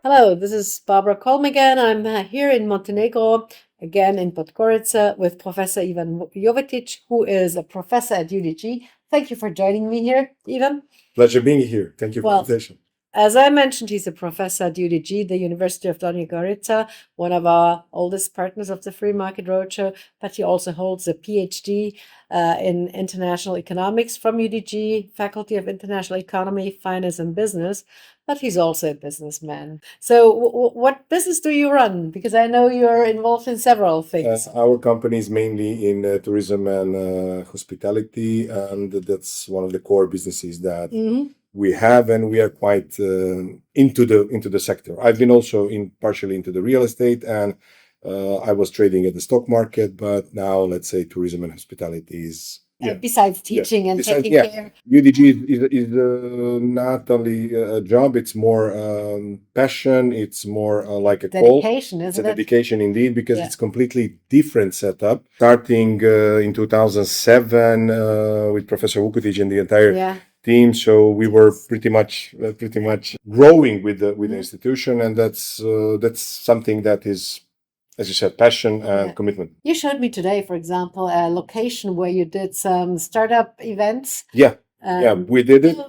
Hello, this is Barbara Kolm again. I'm here in Montenegro, again in Podgorica, with Professor Ivan Jovetić, who is a professor at UDG. Thank you for joining me here, Ivan. Pleasure being here. Thank you for the Well, invitation. as I mentioned, he's a professor at UDG, the University of Donja Gorica, one of our oldest partners of the Free Market Roadshow, but he also holds a PhD in international economics from UDG, Faculty of International Economy, Finance and Business, but he's also a businessman. So what business do you run? Because I know you're involved in several things. Our company is mainly in tourism and hospitality, and that's one of the core businesses that we have, and we are quite into the sector. I've been also partially into the real estate, and I was trading at the stock market, but now let's say tourism and hospitality is Besides teaching and Besides, taking care. UDG is not only a job; it's more passion. It's more like a call. Dedication, It's a isn't it? dedication indeed, because Yeah. it's completely different setup. Starting in 2007 with Professor Vukotic and the entire Yeah. team, so we were pretty much growing with the institution, and that's something that is, as you said, passion and Yeah. commitment. You showed me today, for example, a location where you did some startup events. Yeah, we did it Yeah.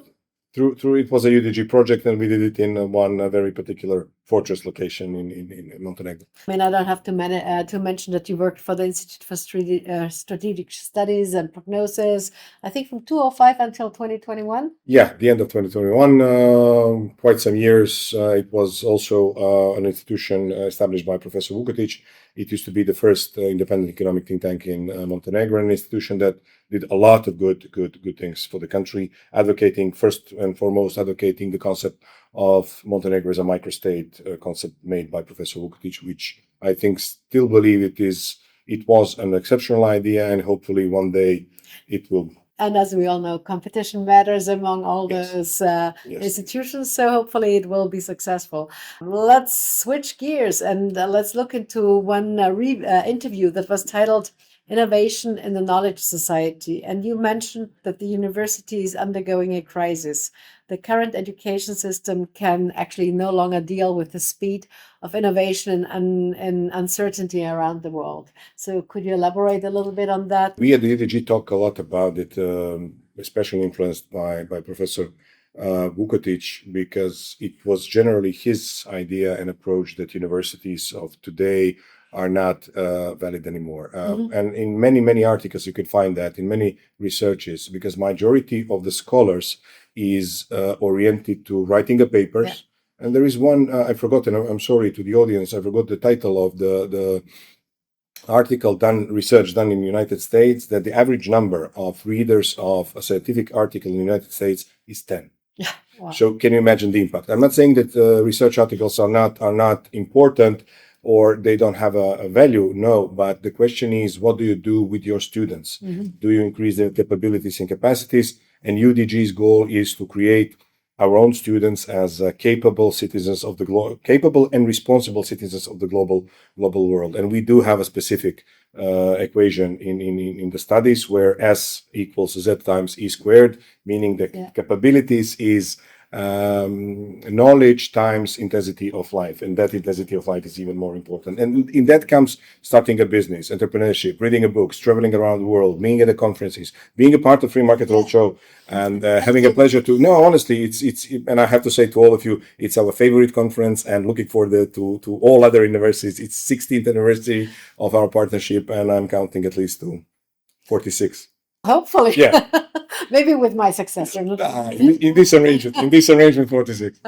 through it was a UDG project, and we did it in one very particular fortress location in Montenegro. I mean, I don't have to mention that you worked for the Institute for Strategic Studies and Prognosis, I think from 2005 until 2021. Yeah, the end of 2021, quite some years. It was also an institution established by Professor Vukotic. It used to be the first independent economic think tank in Montenegro, an institution that did a lot of good things for the country, advocating first and foremost advocating the concept of Montenegro as a microstate, concept made by Professor Vukotic, which I think still believe it was an exceptional idea, and hopefully one day it will. And as we all know, competition matters among all those institutions. So hopefully it will be successful. Let's switch gears and let's look into one interview that was titled Innovation in the Knowledge Society. And you mentioned that the university is undergoing a crisis. The current education system can actually no longer deal with the speed of innovation and uncertainty around the world. So could you elaborate a little bit on that? We at the UDG talk a lot about it, especially influenced by Professor Vukotic, because it was generally his idea and approach that universities of today are not valid anymore. And in many articles you can find that, in many researches, because majority of the scholars is oriented to writing a papers. Yeah. And there is one, I forgot, and I'm sorry to the audience, I forgot the title of the research done in the United States, that the average number of readers of a scientific article in the United States is 10. Yeah. Wow. So can you imagine the impact? I'm not saying that research articles are not important or they don't have a value. No, but the question is, what do you do with your students? Do you increase their capabilities and capacities? And UDG's goal is to create our own students as capable citizens of the capable and responsible citizens of the global world. And we do have a specific equation in the studies where S equals Z times E squared, meaning that capabilities is knowledge times intensity of life, and that intensity of life is even more important. And in that comes starting a business, entrepreneurship, reading a books, traveling around the world, being at the conferences, being a part of Free Market Roadshow, and having a pleasure to. No, honestly, it's and I have to say to all of you, it's our favorite conference, and looking forward to all other universities. It's 16th anniversary of our partnership, and I'm counting at least to 46. Hopefully. Yeah. Maybe with my successor. In this arrangement, 46.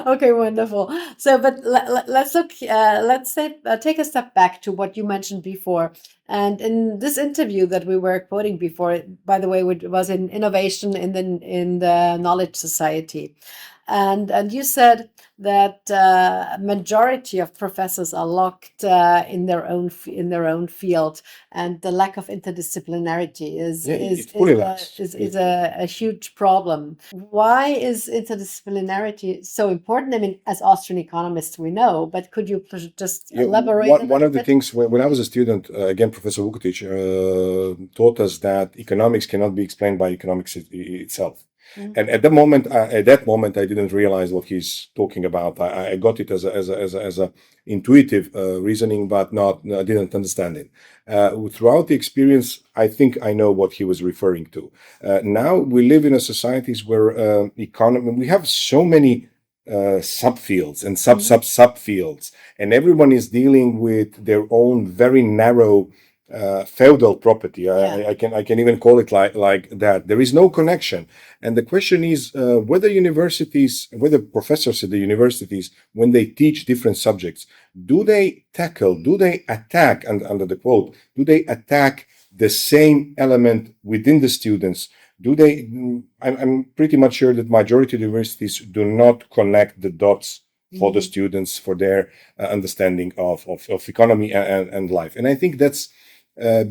Okay, wonderful. So, but let's look. Let's say take a step back to what you mentioned before. And in this interview that we were quoting before, by the way, which was in innovation in the knowledge society, and you said that majority of professors are locked in their own field, and the lack of interdisciplinarity is a huge problem. Why is interdisciplinarity so important? I mean, as Austrian economists, we know, but could you just elaborate? One of the things when I was a student, again, Professor Vukotic taught us that economics cannot be explained by economics itself. And at that moment, I didn't realize what he's talking about. I got it as a intuitive reasoning, but I didn't understand it. Throughout the experience, I think I know what he was referring to. Now we live in a societies where economy, we have so many subfields and subfields, and everyone is dealing with their own very narrow feudal property. Yeah. I can even call it like that. There is no connection, and the question is whether professors at the universities, when they teach different subjects, do they attack, and under the quote, do they attack the same element within the students? Do they? I'm pretty much sure that majority of universities do not connect the dots for the students, for their understanding of economy and life. And I think that's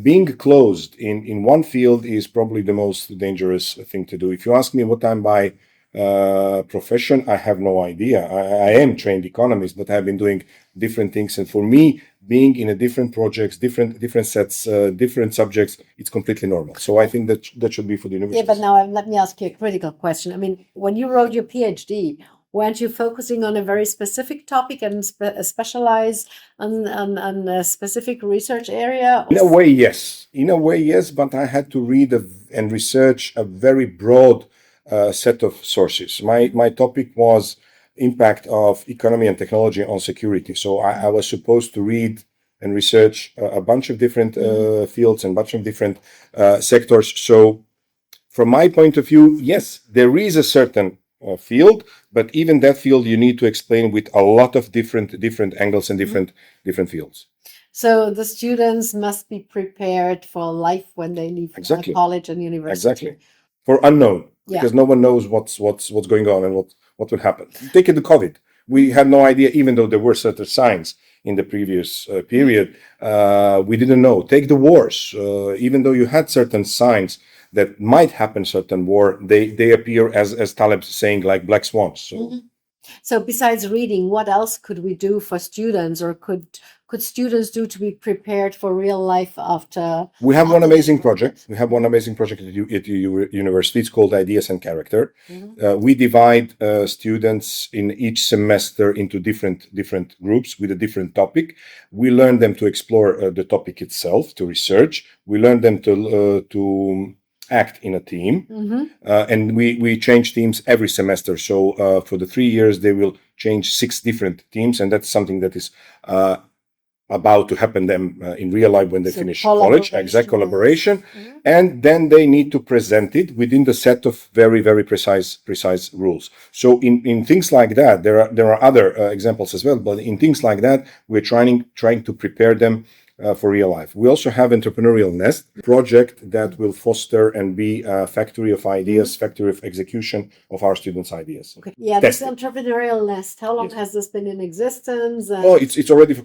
being closed in one field is probably the most dangerous thing to do. If you ask me what I'm by profession, I have no idea. I am trained economist, but I've been doing different things. And for me, being in a different projects, different sets, different subjects, it's completely normal. So I think that should be for the university. Yeah, but now let me ask you a critical question. I mean, when you wrote your PhD, weren't you focusing on a very specific topic and specialize on a specific research area? In a way, yes. In a way, yes. But I had to read and research a very broad set of sources. My topic was impact of economy and technology on security. So I was supposed to read and research a bunch of different fields and a bunch of different sectors. So from my point of view, yes, there is a certain field, but even that field you need to explain with a lot of different angles and different fields. So the students must be prepared for life when they leave college and university. Exactly. For unknown, because no one knows what's going on and what will happen. Take the COVID. We had no idea, even though there were certain signs in the previous period. We didn't know. Take the wars. Even though you had certain signs that might happen, certain war, they appear as Taleb's saying, like black swans. So. So besides reading, what else could we do for students, or could students do to be prepared for real life after? We have one amazing project. We have one amazing project at university. It's called Ideas and Character. We divide students in each semester into different groups with a different topic. We learn them to explore the topic itself, to research. We learn them to act in a team, and we change teams every semester. So for the 3 years, they will change 6 different teams, and that's something that is about to happen them in real life when they finish college. Exact collaboration, and then they need to present it within the set of very precise rules. So in things like that, there are other examples as well, but in things like that, we're trying to prepare them for real life. We also have Entrepreneurial Nest project that will foster and be a factory of ideas, factory of execution of our students' ideas. Okay. Yeah, this Entrepreneurial Nest. How long has this been in existence? Oh, it's already for a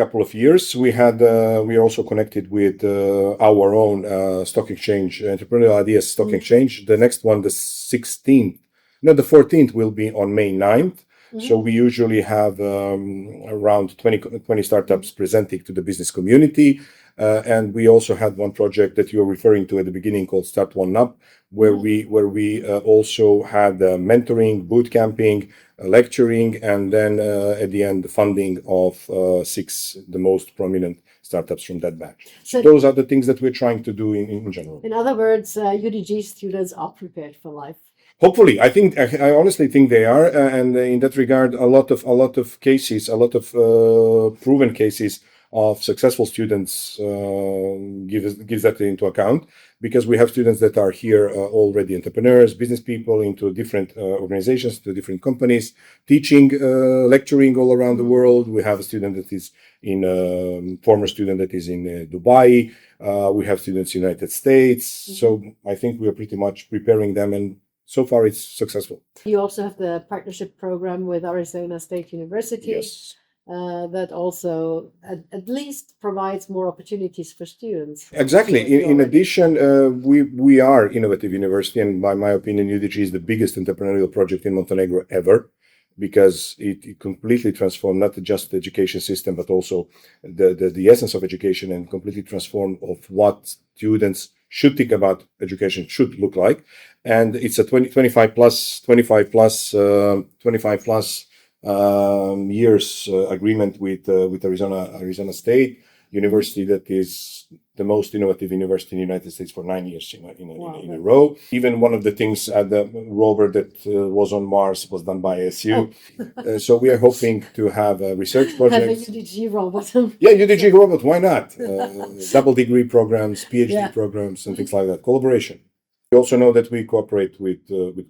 couple of years. We are also connected with our own stock exchange, Entrepreneurial Ideas Stock Exchange. The next one, the 14th will be on May 9th. So we usually have around 20 startups presenting to the business community. And we also had one project that you were referring to at the beginning called Start One Up, where we also had mentoring, boot camping, lecturing, and then at the end, the funding of 6 the most prominent startups from that batch. So those are the things that we're trying to do in general. In other words, UDG students are prepared for life. Hopefully, I honestly think they are, and in that regard, a lot of cases, a lot of proven cases of successful students gives that into account, because we have students that are here already entrepreneurs, business people into different organizations, to different companies, teaching, lecturing all around the world. We have a student that is former student that is in Dubai. We have students in the United States. So I think we are pretty much preparing them, and so far it's successful. You also have the partnership program with Arizona State University. Yes. That also at least provides more opportunities for students. Exactly. In addition, we are innovative university, and by my opinion, UDG is the biggest entrepreneurial project in Montenegro ever, because it completely transformed not just the education system, but also the essence of education, and completely transformed of what students should think about education should look like. And it's a 25 plus years agreement with Arizona State University, that is the most innovative university in the United States for 9 years in a row. Even one of the things at the rover that was on Mars was done by ASU. So we are hoping to have a research project. Have a UDG robot. Yeah, UDG robot, why not? Double degree programs, PhD programs, and things like that. Collaboration. We also know that we cooperate with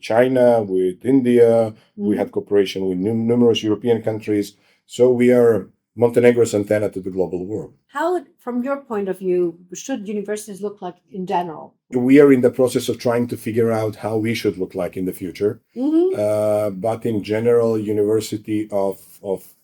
China, with India. We have cooperation with numerous European countries. So we are Montenegro's antenna to the global world. How, from your point of view, should universities look like in general? We are in the process of trying to figure out how we should look like in the future. But in general, university of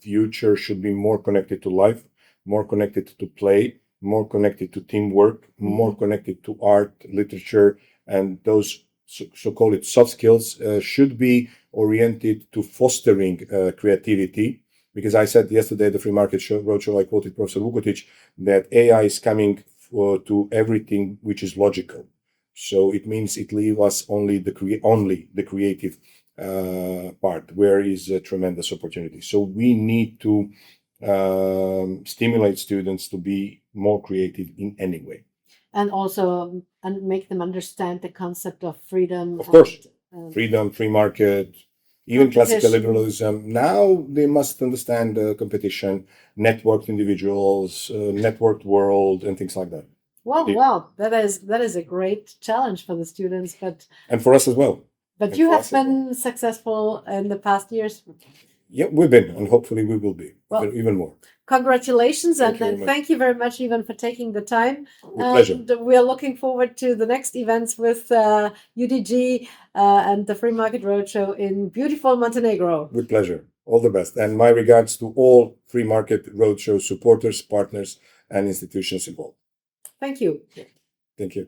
future should be more connected to life, more connected to play, more connected to teamwork, more connected to art, literature, and those so-called soft skills should be oriented to fostering creativity. Because I said yesterday at the Free Market Roadshow, I quoted Professor Vukotic, that AI is coming to everything which is logical. So it means it leaves us only the creative part, where is a tremendous opportunity. So we need to stimulate students to be more creative in any way. And also make them understand the concept of freedom. Of course, freedom, free market, even classical liberalism. Now they must understand competition, networked individuals, networked world, and things like that. Well, that is a great challenge for the students, and for us as well. But you have been successful in the past years. Yeah, we've been, and hopefully we will be even more. Congratulations, and thank you very much, Ivan, for taking the time. With pleasure. We are looking forward to the next events with UDG and the Free Market Roadshow in beautiful Montenegro. With pleasure. All the best. And my regards to all Free Market Roadshow supporters, partners, and institutions involved. Thank you. Thank you.